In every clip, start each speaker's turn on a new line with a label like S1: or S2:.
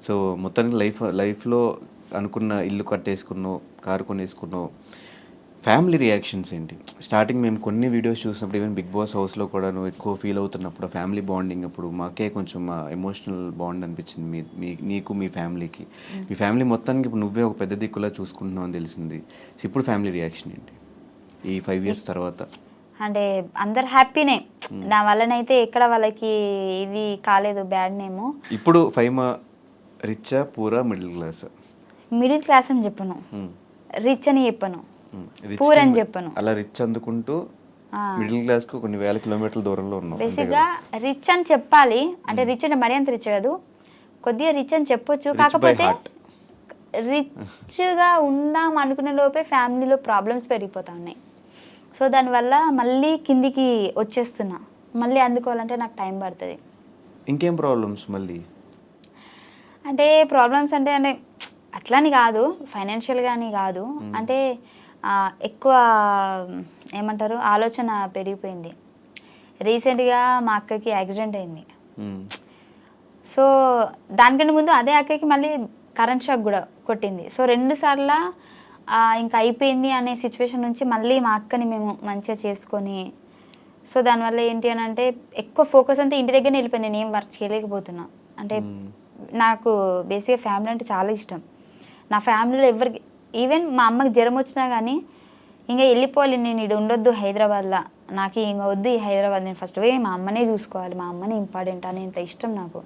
S1: So మొత్తానికి లైఫ్లో అనుకున్న ఇల్లు కట్టేసుకున్నావు, కారు కొనేసుకున్నావు. ఫ్యామిలీ రియాక్షన్స్ ఏంటి? స్టార్టింగ్ మేము కొన్ని వీడియోస్ చూసినప్పుడు ఈవెన్ బిగ్ బాస్ హౌస్లో కూడా నువ్వు ఎక్కువ ఫీల్ అవుతున్నప్పుడు ఫ్యామిలీ బాండింగ్ అప్పుడు మాకే కొంచెం ఎమోషనల్ బాండ్ అనిపించింది నీకు మీ ఫ్యామిలీకి. మీ ఫ్యామిలీ మొత్తానికి ఇప్పుడు నువ్వే ఒక పెద్ద దిక్కులా చూసుకుంటున్నావు అని తెలిసింది. సో ఇప్పుడు ఫ్యామిలీ రియాక్షన్ ఏంటి ఈ 5 years తర్వాత?
S2: అంటే అందరు హ్యాపీనే, నా వల్లనైతే ఎక్కడ వాళ్ళకి ఇది కాలేదు బ్యాడ్ నేము.
S1: ఇప్పుడు ఫైమా రిచ్చా పూరా మిడిల్ క్లాస్?
S2: మిడిల్ క్లాస్ అని చెప్పను, రిచ్ అని చెప్పను, పూర్ అని చెప్పను.
S1: అలా రిచ్ అందుకుంటూ మిడిల్ క్లాస్ కు కొన్ని వేల కిలోమీటర్ల దూరంలో ఉన్నాం.
S2: బేసిక్గా రిచ్ అని చెప్పాలి అంటే రిచ్ అంటే మరీ అంత రిచ్ కాదు, కొద్దిగా రిచ్ అని చెప్పొచ్చు. కాకపోతే రిచ్గా ఉందాం అనుకునే లోపే ఫ్యామిలీలో ప్రాబ్లమ్స్ పెరిగిపోతా ఉన్నాయి. సో దానివల్ల మళ్ళీ కిందికి వచ్చేస్తున్నా, మళ్ళీ అందుకోవాలంటే నాకు టైం పడుతుంది.
S1: ఇంకేం ప్రాబ్లమ్స్ మళ్ళీ?
S2: అంటే ప్రాబ్లమ్స్ అంటే అంటే అట్లని కాదు, ఫైనాన్షియల్గా అని కాదు, అంటే ఎక్కువ ఏమంటారు ఆలోచన పెరిగిపోయింది. రీసెంట్గా మా అక్కకి యాక్సిడెంట్ అయింది. సో దానికంటే ముందు అదే అక్కకి మళ్ళీ కరెంట్ షాక్ కూడా కొట్టింది. సో 2 సార్లు ఇంకా అయిపోయింది అనే సిచ్యువేషన్ నుంచి మళ్ళీ మా అక్కని మేము మంచిగా చేసుకొని, సో దానివల్ల ఏంటి అని అంటే ఎక్కువ ఫోకస్ అంతా ఇంటి దగ్గరనే వెళ్ళిపోయింది. నేను ఏం వర్క్ చేయలేకపోతున్నా. అంటే నాకు బేసిక్గా ఫ్యామిలీ అంటే చాలా ఇష్టం. నా ఫ్యామిలీలో ఎవరికి ఈవెన్ మా అమ్మకి జ్వరం వచ్చినా కానీ ఇంకా వెళ్ళిపోవాలి, నేను ఇక్కడ ఉండొద్దు హైదరాబాద్లో, నాకు ఇంకా వద్దు ఈ హైదరాబాద్, నేను ఫస్ట్ పోయి మా అమ్మనే చూసుకోవాలి, మా అమ్మనే ఇంపార్టెంట్ అనేంత ఇష్టం నాకు.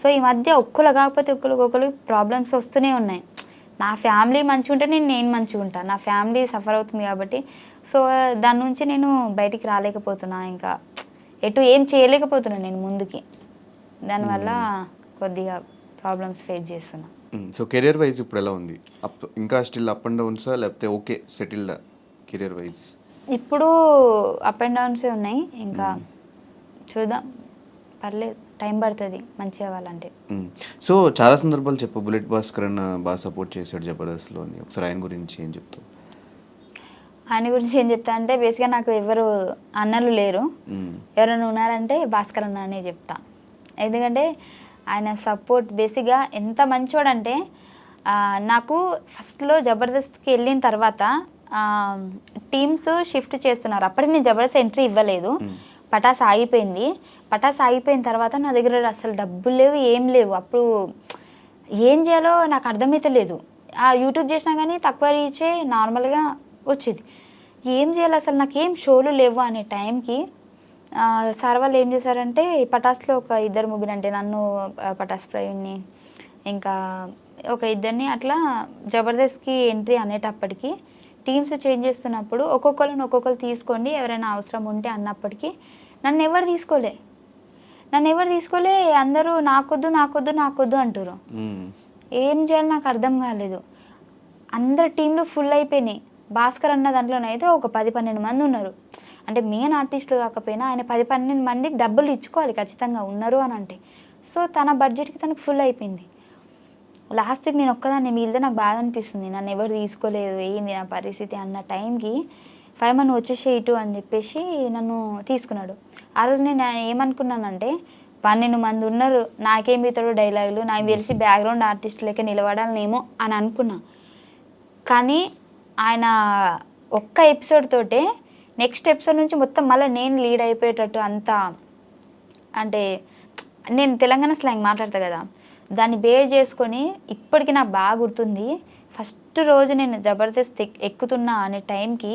S2: సో ఈ మధ్య ఒక్కరు కాకపోతే ఒక్కరు ప్రాబ్లమ్స్ వస్తూనే ఉన్నాయి. నా ఫ్యామిలీ మంచిగా ఉంటే నేను మంచిగా ఉంటాను, నా ఫ్యామిలీ సఫర్ అవుతుంది కాబట్టి సో దాని నుంచి నేను బయటికి రాలేకపోతున్నా, ఇంకా ఎటు ఏం చేయలేకపోతున్నాను నేను ముందుకి. దానివల్ల కొద్దిగా ప్రాబ్లమ్స్ ఫేస్ చేస్తున్నా.
S1: సో కెరియర్ వైజ్ ఇప్పుడు ఎలా ఉంది? ఇంకా స్టిల్ అప్ అండ్ డౌన్సా లేకపోతే ఓకే సెటిల్డ్ కెరియర్ వైజ్?
S2: ఇప్పుడు అప్ అండ్ డౌన్సే ఉన్నాయి, ఇంకా చూద్దాం, పర్లేదు, టైం పడుతుంది మంచిగా అవ్వాలంటే.
S1: సో చాలా సందర్భాలు చెప్పు, బుల్లెట్ భాస్కర్ అన్న బాగా సపోర్ట్ చేశాడు జబర్దస్త్లో అని, ఒకసారి ఆయన గురించి ఏం చెప్తావు?
S2: ఆయన గురించి ఏం చెప్తా అంటే బేసిక్గా నాకు ఎవరు అన్నలు లేరు, ఎవరైనా ఉన్నారంటే భాస్కర్ అన్న అనే చెప్తా. ఎందుకంటే ఆయన సపోర్ట్ బేసిక్గా ఎంత మంచోడంటే, నాకు ఫస్ట్లో జబర్దస్త్కి వెళ్ళిన తర్వాత టీమ్స్ షిఫ్ట్ చేస్తున్నారు, అప్పటికి నేను జబర్దస్త్ ఎంట్రీ ఇవ్వలేదు, పటాస్ ఆగిపోయింది. పటాస్ ఆగిపోయిన తర్వాత నా దగ్గర అసలు డబ్బులు లేవు, ఏం లేవు. అప్పుడు ఏం చేయాలో నాకు అర్థమైతే లేదు. యూట్యూబ్ చేసినా కానీ తక్కువ రీచే నార్మల్గా వచ్చేది. ఏం చేయాలి అసలు, నాకు ఏం షోలు లేవు అనే టైంకి సార్ వాళ్ళు ఏం చేశారంటే పటాస్లో ఒక 2-3 అంటే నన్ను, పటాస్ ప్రవీణ్ని, ఇంకా ఒక 2 అట్లా జబర్దస్త్కి ఎంట్రీ అనేటప్పటికి టీమ్స్ చేంజ్ చేస్తున్నప్పుడు ఒక్కొక్కరు తీసుకోండి ఎవరైనా అవసరం ఉంటే అన్నప్పటికీ నన్ను ఎవరు తీసుకోలే, అందరూ నాకొద్దు అంటారు. ఏం చేయాలి నాకు అర్థం కాలేదు. అందరు టీంలు ఫుల్ అయిపోయినాయి. భాస్కర్ అన్న దాంట్లోనైతే ఒక 10-12 మంది ఉన్నారు. అంటే మెయిన్ ఆర్టిస్టులు కాకపోయినా ఆయన 10-12 మందికి డబ్బులు ఇచ్చుకోవాలి ఖచ్చితంగా ఉన్నారు అని అంటే. సో తన బడ్జెట్కి తనకు ఫుల్ అయిపోయింది. లాస్ట్కి నేను ఒక్కదాన్ని మిగిలితే నాకు బాధ అనిపిస్తుంది, నన్ను ఎవరు తీసుకోలేదు, ఏంది నా పరిస్థితి అన్న టైంకి 5 మంది వచ్చేసే ఇటు అని చెప్పేసి నన్ను తీసుకున్నాడు. ఆ రోజు నేను ఏమనుకున్నానంటే 12 మంది ఉన్నారు, నాకేం మిగతాడు డైలాగులు, నాకు తెలిసి బ్యాక్గ్రౌండ్ ఆర్టిస్ట్ లెక్క నిలబడాలనేమో అని అనుకున్నా. కానీ ఆయన ఒక్క ఎపిసోడ్ తోటే నెక్స్ట్ ఎపిసోడ్ నుంచి మొత్తం మళ్ళీ నేను లీడ్ అయిపోయేటట్టు అంతా, అంటే నేను తెలంగాణ స్లాంగ్ మాట్లాడతా కదా, దాన్ని బేర్ చేసుకొని ఇప్పటికీ నాకు బాగా గుర్తుంది. ఫస్ట్ రోజు నేను జబర్దస్త్ ఎక్కుతున్నా అనే టైంకి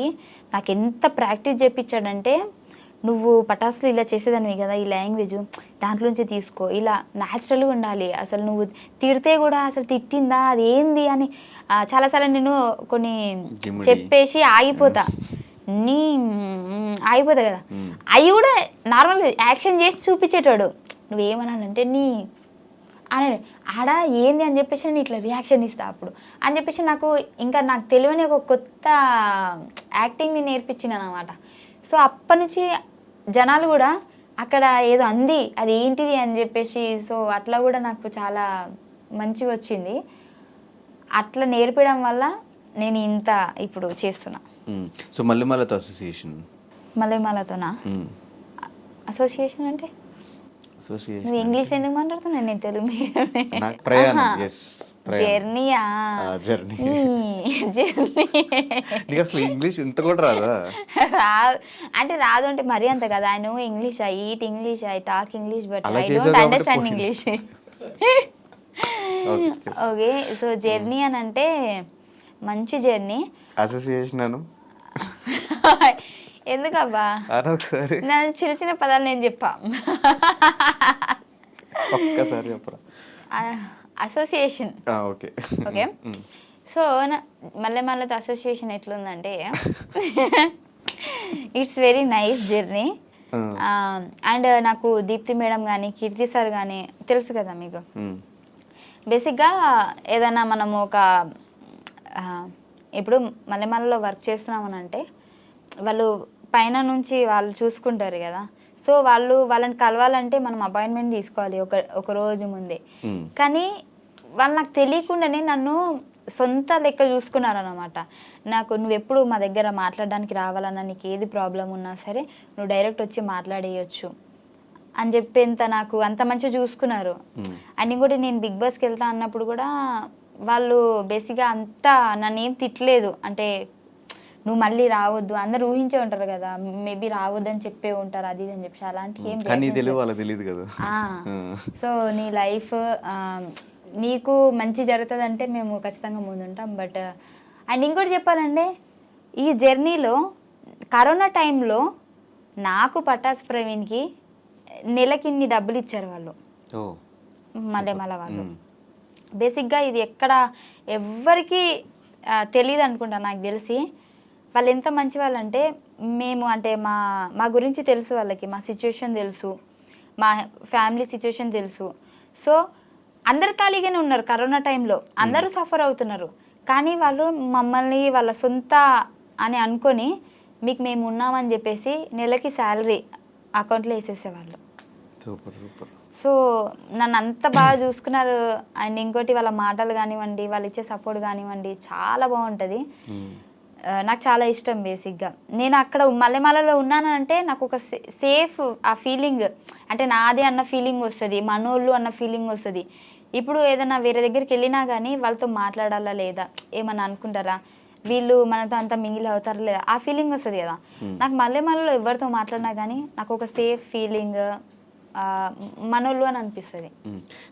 S2: నాకు ఎంత ప్రాక్టీస్ చేయించాడంటే, నువ్వు పటాసులు ఇలా చేసేదానివి కదా, ఈ లాంగ్వేజ్ దాంట్లోంచి తీసుకో, ఇలా న్యాచురల్గా ఉండాలి, అసలు నువ్వు తిడితే కూడా అసలు తిట్టిందా అది ఏంది అని చాలాసార్లు నేను కొన్ని చెప్పేసి ఆగిపోతా కదా, అవి కూడా నార్మల్ యాక్షన్ చేసి చూపించేటాడు. నువ్వేమనాలంటే అని ఆడ ఏంది అని చెప్పేసి నేను ఇట్లా రియాక్షన్ ఇస్తా అప్పుడు అని చెప్పేసి నాకు తెలియని ఒక కొత్త యాక్టింగ్ని నేర్పించినాను అనమాట. సో అప్పటి నుంచి జనాలు కూడా అక్కడ ఏదో అంది అది ఏంటిది అని చెప్పేసి, సో అట్లా కూడా నాకు చాలా మంచిగా వచ్చింది. అట్లా నేర్పడం వల్ల నేను ఇంత ఇప్పుడు చేస్తున్నా.
S1: సో మల్లెమాలతో అసోసియేషన్?
S2: మల్లెమాలతోనా అసోసియేషన్ అంటే
S1: అసోసియేషన్
S2: నువ్వు ఇంగ్లీష్లో ఎందుకు మాట్లాడుతున్నావు, నేను తెలుగు మీడియమే.
S1: నాకు ప్రయాణం, ఎస్
S2: జర్నీయా?
S1: జర్నీ.
S2: జర్నీ
S1: నీకు అసలు ఇంగ్లీష్ ఇంత కూడా రాదా?
S2: రాదు అంటే రాదు అంటే మరీ అంత కదా. I know English, I eat English, I talk English, but
S1: అలా
S2: ఐ
S1: చేసావు
S2: డోంట్
S1: కాబట్టి
S2: అండర్స్టాండ్
S1: పోయింది.
S2: English.
S1: Okay.
S2: Okay, so journey అని అంటే మంచి జర్నీ.
S1: అసోసియేషన్ అను
S2: ఎందుకబ్బా
S1: అను ఒకసారి,
S2: నన్ను చిన్న చిన్న పదాలు నేను చెప్పా.
S1: ఒక్కసారి చెప్పరా.
S2: అసోసియేషన్.
S1: ఓకే.
S2: ఓకే, సో మళ్ళీ మళ్ళీ అసోసియేషన్ ఎట్లుందంటే it's very nice journey. And నాకు దీప్తి మేడం కానీ కీర్తి సార్ కానీ తెలుసు కదా మీకు. బేసిక్గా ఏదైనా మనము ఒక ఇప్పుడు మల్లెమల్లలో వర్క్ చేస్తున్నామని అంటే వాళ్ళు పైన నుంచి వాళ్ళు చూసుకుంటారు కదా. సో వాళ్ళని కలవాలంటే మనం అపాయింట్మెంట్ తీసుకోవాలి ఒక రోజు ముందే. కానీ వాళ్ళు నాకు తెలియకుండానే నన్ను సొంత లెక్క చూసుకున్నారు అనమాట. నువ్వు ఎప్పుడు మా దగ్గర మాట్లాడడానికి రావాలన్నా, నీకు ఏది ప్రాబ్లం ఉన్నా సరే నువ్వు డైరెక్ట్ వచ్చి మాట్లాడేయచ్చు అని చెప్పేంత నాకు అంత మంచిగా చూసుకున్నారు. అండ్ ఇంకోటి నేను బిగ్ బాస్కి వెళ్తా అన్నప్పుడు కూడా వాళ్ళు బేసిక్గా అంతా నన్ను ఏం తిట్టలేదు. అంటే నువ్వు మళ్ళీ రావద్దు, అందరు ఊహించే ఉంటారు కదా, మేబీ రావద్దు అని చెప్పే ఉంటారు అది ఇది అని చెప్పి, అలాంటి ఏం
S1: తెలియదు కదా.
S2: సో నీ లైఫ్ నీకు మంచి జరుగుతుంది అంటే మేము ఖచ్చితంగా ముందుంటాం. బట్ అండ్ ఇంకోటి చెప్పాలంటే ఈ జర్నీలో కరోనా టైంలో నాకు పటాస్ ప్రవీణ్కి నెలకి ఇన్ని డబ్బులు ఇచ్చారు వాళ్ళు, మళ్ళీ వాళ్ళు. బేసిక్గా ఇది ఎక్కడ ఎవ్వరికి తెలియదు అనుకుంటా, నాకు తెలిసి. వాళ్ళు ఎంత మంచి వాళ్ళు అంటే, మేము అంటే మా గురించి తెలుసు వాళ్ళకి, మా సిచ్యువేషన్ తెలుసు, మా ఫ్యామిలీ సిచ్యువేషన్ తెలుసు. సో అందరు ఖాళీగానే ఉన్నారు కరోనా టైంలో, అందరూ సఫర్ అవుతున్నారు. కానీ వాళ్ళు మమ్మల్ని వాళ్ళ సొంత అని అనుకొని మీకు మేము ఉన్నామని చెప్పేసి నెలకి శాలరీ అకౌంట్లో వేసేసేవాళ్ళు.
S1: Super super.
S2: సో నన్ను అంత బాగా చూసుకున్నారు. అండ్ ఇంకోటి వాళ్ళ మాటలు కానివ్వండి, వాళ్ళు ఇచ్చే సపోర్ట్ కానివ్వండి, చాలా బాగుంటుంది. నాకు చాలా ఇష్టం. బేసిక్గా నేను అక్కడ మల్లెమాలలో ఉన్నానంటే నాకు ఒక సేఫ్ ఆ ఫీలింగ్, అంటే నాదే అన్న ఫీలింగ్ వస్తుంది, మనోళ్ళు అన్న ఫీలింగ్ వస్తుంది. ఇప్పుడు ఏదైనా వేరే దగ్గరికి వెళ్ళినా కానీ వాళ్ళతో మాట్లాడాలా లేదా, ఏమన్నా అనుకుంటారా, వీళ్ళు మనతో అంతా మింగిల్ అవుతారా లేదా, ఆ ఫీలింగ్ వస్తుంది కదా. నాకు మల్లెమాలలో ఎవరితో మాట్లాడినా కానీ నాకు ఒక సేఫ్ ఫీలింగ్, మనోళ్ళు అని అనిపిస్తుంది.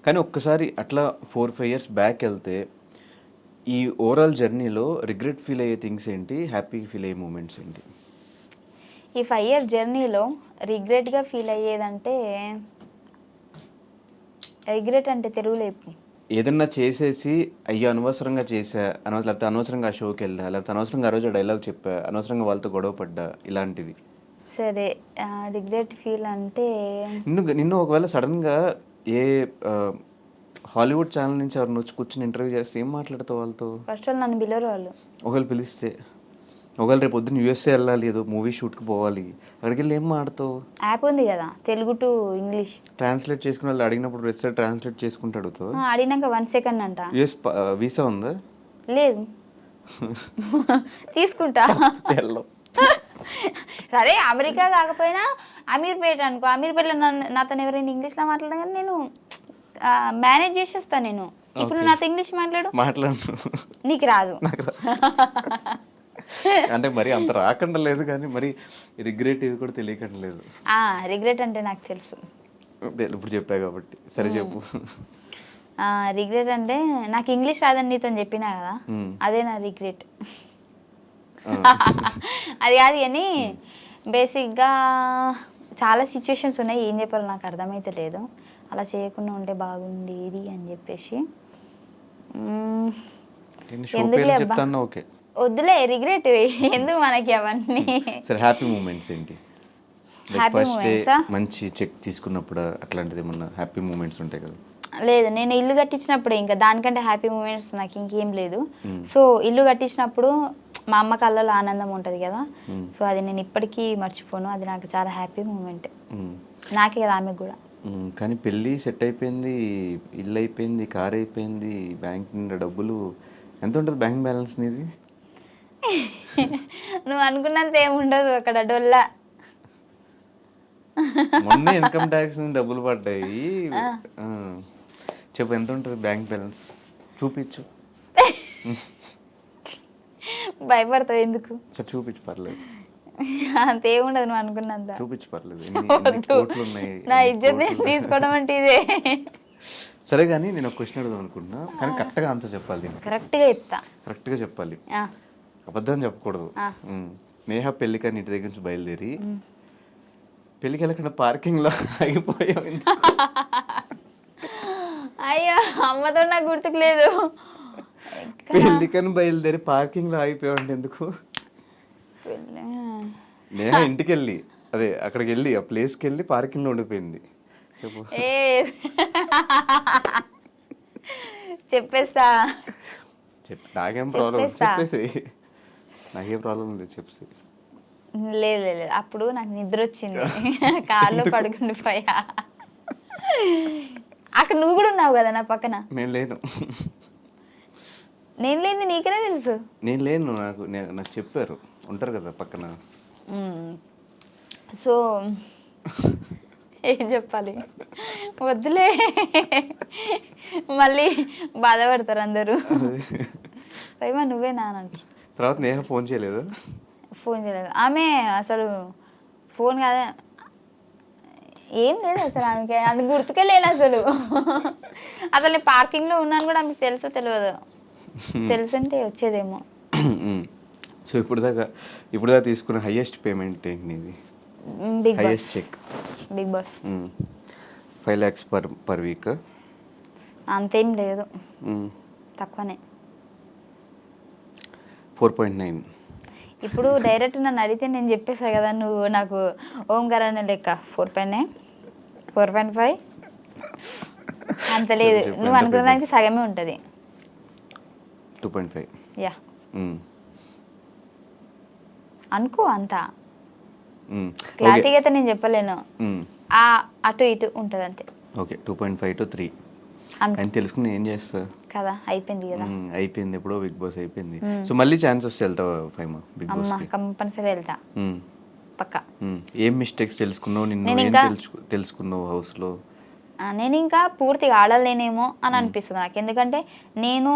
S1: కానీ ఒక్కసారి అట్లా 4-5 years బ్యాక్ వెళ్తే ఈ ఓవరాల్ జర్నీలో రిగ్రెట్ ఫీల్ అయ్యే థింగ్స్ ఏంటి, హ్యాపీ ఫీల్ అయ్యే మూమెంట్స్ ఏంటి?
S2: ఈ 5 years జర్నీలో రిగ్రెట్గా ఫీల్ అయ్యేదంటే, రిగ్రెట్ అంటే తెలుగులో చెప్పు.
S1: ఏదన్నా చేసేసి అయ్యో అనవసరంగా చేసా, లేకపోతే అనవసరంగా ఆ షోకి వెళ్ళా, లేకపోతే అనవసరంగా ఆ రోజు డైలాగ్ చెప్పా, అనవసరంగా వాళ్ళతో గొడవ పడ్డా, ఇలాంటివి.
S2: సరే, రిగ్రెట్ ఫీల్ అంటే
S1: నిన్ను ఒకవేళ సడన్గా ఏ హాలీవుడ్ ఛానల్ నుంచి ఎవరిని వచ్చి కూర్చొని ఇంటర్వ్యూ చేస్తే ఏం మాట్లాడతావు వాళ్ళతో?
S2: ఫస్ట్ వాళ్ళు నన్ను పిలవరు. వాళ్ళు
S1: ఒకవేళ పిలిస్తే, ఒకవేళ రేపు పొద్దున్న యూఎస్ఏ వెళ్ళాలి, ఏదో మూవీ షూట్కి పోవాలి, అక్కడికి వెళ్ళి ఏం మాడతావు?
S2: యాప్ ఉంది కదా తెలుగు టు ఇంగ్లీష్,
S1: ట్రాన్స్లేట్ చేసుకుని వాళ్ళు అడిగినప్పుడు రెస్ట్ ట్రాన్స్లేట్ చేసుకుంటూ అడుగుతావు.
S2: అడిగినాక 1 second అంట.
S1: యూఎస్ వీసా ఉందా?
S2: లేదు. తీసుకుంటా. సరే అమెరికా కాకపోయినా అమీర్పేట అనుకో, అమీర్పేటలో నాతో ఎవరైనా ఇంగ్లీష్లో మాట్లాడడం కానీ నేను మేనేజ్ చేసేస్తా. నేను ఇప్పుడు నాతో ఇంగ్లీష్ మాట్లాడు, నీకు రాదు.
S1: అంటే మరి అంత రాకుండా లేదు కానీ మరి రిగ్రెట్ ఇవి కూడా తెలియకుండా లేదు.
S2: రిగ్రెట్ అంటే నాకు తెలుసు,
S1: ఇప్పుడు చెప్పా కాబట్టి. సరే చెప్పు.
S2: రిగ్రెట్ అంటే నాకు ఇంగ్లీష్ రాదని నీతో చెప్పినా కదా, అదే నా రిగ్రెట్. అది కాదు కానీ బేసిక్గా చాలా సిచ్యువేషన్స్ ఉన్నాయి, ఏం చెప్పాలో నాకు అర్థమైతే లేదు. అలా చేయకుండా ఉంటే బాగుండేది అని చెప్పేసి. వద్దులే రిగ్రెట్ ఎందుకు మనకి అవన్నీ.
S1: సరే హ్యాపీ మూమెంట్స్ ఏంటి? ఫస్ట్ డే మంచి చెక్ తీసుకున్నప్పుడు అట్లాంటిది ఏమన్నా హ్యాపీ మూమెంట్స్ ఉంటాయి కదా?
S2: లేదు, నేను ఇల్లు కట్టించినప్పుడే, ఇంకా దానికంటే హ్యాపీ మూమెంట్స్ నాకు ఇంకేం లేదు. సో ఇల్లు కట్టించినప్పుడు మా అమ్మ కళ్ళలో ఆనందం ఉంటుంది కదా, సో అది నేను ఇప్పటికీ మర్చిపోను. అది నాకు చాలా హ్యాపీ మూమెంట్, నాకే కదా ఆమెకు కూడా.
S1: కానీ పెళ్ళి సెట్ అయిపోయింది, ఇల్లు అయిపోయింది, కార్ అయిపోయింది, బ్యాంక్ నిండా డబ్బులు. ఎంత ఉంటుంది బ్యాంక్ బ్యాలెన్స్ నీది?
S2: నువ్వు అనుకున్నంత ఏముండదు అక్కడ, డొల్లా.
S1: మొన్న ఇన్కమ్ ట్యాక్స్ నుంచి డబ్బులు పడ్డాయి. ఆ. చెప్పు ఎంత ఉంటుంది బ్యాంక్ బ్యాలెన్స్ చూపించు.
S2: భయపడతావు ఎందుకు?
S1: చూపించు పర్లేదు,
S2: అంతేముండదు నువ్వు అనుకున్నంత.
S1: చూపించు పర్లేదు. ఎన్ని కోట్లు ఉన్నాయి?
S2: నా ఇజ్జత్ నేను తీసుకోవడం అంటే ఇదే.
S1: సరే కానీ నేను ఒక క్వశ్చన్ అడుగుదాం అనుకుంటున్నా, కానీ కరెక్ట్గా ఆన్సర్ చెప్పాలి. దీనికి
S2: కరెక్ట్గా చెప్తా.
S1: కరెక్ట్గా చెప్పాలి, అబద్ధం చెప్పకూడదు. నేహ పెళ్ళికని ఇంటి దగ్గర నుంచి బయలుదేరి పెళ్ళికి వెళ్ళకుండా పార్కింగ్లో ఆగిపోయావు.
S2: అయ్యో అమ్మతో నాకు గుర్తుకు లేదు.
S1: పెళ్ళికని బయలుదేరి పార్కింగ్లో ఆగిపోయావు అంటే ఎందుకు? నేహ ఇంటికి వెళ్ళి అదే అక్కడికి వెళ్ళి ఆ ప్లేస్కి వెళ్ళి పార్కింగ్లో ఉండిపోయింది. చెప్పు.
S2: చెప్పేస్తా.
S1: నాకేం ప్రాబ్లం? చెప్పేసి. నాకేం ప్రాబ్లం లేదు, చెప్పేసి.
S2: లేదు లేదు, అప్పుడు నాకు నిద్ర వచ్చింది, కార్లో పడుకుండిపోయా. అక్కడ నువ్వు కూడా ఉన్నావు కదా నా పక్కన.
S1: నేను లేను.
S2: నేను లేని నీకెలా తెలుసు?
S1: నేను లేను, నాకు చెప్పారు, ఉంటారు కదా పక్కన.
S2: సో ఏం చెప్పాలి, వద్దులే, మళ్ళీ బాధపడతారు అందరూ. పైమా నువ్వే నానంటారు.
S1: తర్వాత నేహ ఫోన్ చేయలేదు?
S2: ఫోన్ చేయలేదు ఆమె, అసలు ఫోన్ కాదా ఏం లేదు అసలు ఆమెకి, అది గుర్తుకే లేను అసలు. అసలు నేను పార్కింగ్లో ఉన్నాను కూడా ఆమెకు తెలుసో తెలియదు, తెలుసుంటే వచ్చేదేమో.
S1: సో ఇప్పుడు దాకా తీసుకున్న హైయెస్ట్ పేమెంట్ ఏంటి నీది?
S2: Big
S1: highest check?
S2: Bigg Boss
S1: 5 lakhs per week?
S2: అంతేం లేదు, తక్కువనే.
S1: 4.9.
S2: ఇప్పుడు డైరెక్ట్ నన్ను అడిగితే నేను చెప్పేసా కదా, నువ్వు నాకు ఓంకార్ అనే లెక్క 4.9 4.5 అంత లేదు. నువ్వు అనుకున్న దానికి సగమే ఉంటుంది.
S1: 2.5.
S2: యా అనుకో, అంత క్లారిటీగా అయితే నేను చెప్పలేను, అటు ఇటు ఉంటుంది అంతే.
S1: ఓకే, 2.5 to 3 అని తెలుసుకుని ఏం చేస్తా
S2: కదా, అయిపోయింది కదా.
S1: అయిపోయింది, ఎప్పుడో బిగ్ బాస్ అయిపోయింది. సో మళ్ళీ ఛాన్స్ వస్తే వెళ్తావా ఫైమా బిగ్ బాస్?
S2: కంపల్సరీ వెళ్తా పక్కా.
S1: ఏం మిస్టేక్స్ తెలుసుకున్నావు, నిన్ను ఏం తెలుసుకున్నావు హౌస్లో?
S2: నేను ఇంకా పూర్తిగా ఆడలేనేమో అని అనిపిస్తుంది నాకు, ఎందుకంటే నేను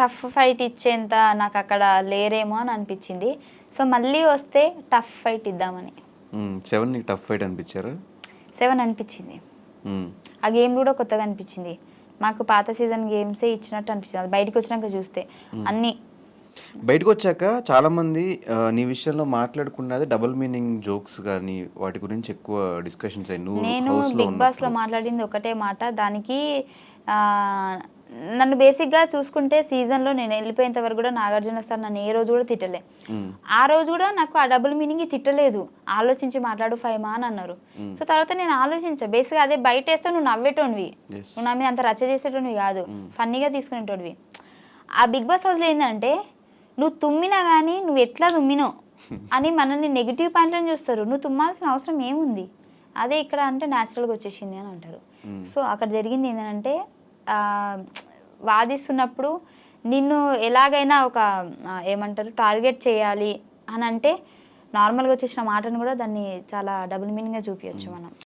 S2: టఫ్ ఫైట్ ఇచ్చేంత నాకు అక్కడ లేరేమో అని అనిపించింది. సో మళ్ళీ వస్తే టఫ్ ఫైట్ ఇద్దామని.
S1: 7 నీకు టఫ్ ఫైట్ అనిపించారా?
S2: 7 అనిపించింది. ఆ గేమ్ కూడా కొత్తగా అనిపించింది, మాకు పాత సీజన్ గేమ్సే ఇచ్చినట్టు అనిపించింది. అది బయటకు వచ్చినాక చూస్తే అన్నీ.
S1: బయటకు వచ్చాక చాలా మంది నీ విషయంలో మాట్లాడుకున్నది డబుల్ మీనింగ్ జోక్స్ కానీ వాటి గురించి ఎక్కువ డిస్కషన్స్ అయ్యి.
S2: నేను బిగ్ బాస్లో మాట్లాడింది ఒకటే మాట, దానికి నన్ను బేసిక్గా చూసుకుంటే సీజన్లో నేను వెళ్ళిపోయేంత వరకు కూడా నాగార్జున సార్ నన్ను ఏ రోజు కూడా తిట్టలే. ఆ రోజు కూడా నాకు ఆ డబుల్ మీనింగ్ తిట్టలేదు, ఆలోచించి మాట్లాడు ఫైమా అని అన్నారు. సో తర్వాత నేను ఆలోచించా, బేసిక్గా అదే బయట వేస్తే నువ్వు నవ్వేటోనివి, నువ్వు నా మీద అంత రచ్చ చేసేటోనివి కాదు, ఫన్నీగా తీసుకునేటోనివి. ఆ బిగ్ బాస్ హౌస్లో ఏంటంటే నువ్వు తుమ్మినా కానీ నువ్వు ఎట్లా తుమ్మినో అని మనల్ని నెగిటివ్ పాయింట్లను చూస్తారు. నువ్వు తుమ్మాల్సిన అవసరం ఏముంది, అదే ఇక్కడ అంటే న్యాచురల్గా వచ్చేసింది అని అంటారు. సో అక్కడ జరిగింది ఏంటంటే వాదిస్తున్నప్పుడు నిన్ను ఎలాగైనా ఒక ఏమంటారు టార్గెట్ చేయాలి అని అంటే నార్మల్గా వచ్చేసిన మాటను కూడా దాన్ని చాలా డబుల్ మీనింగ్గా చూపించచ్చు మనం.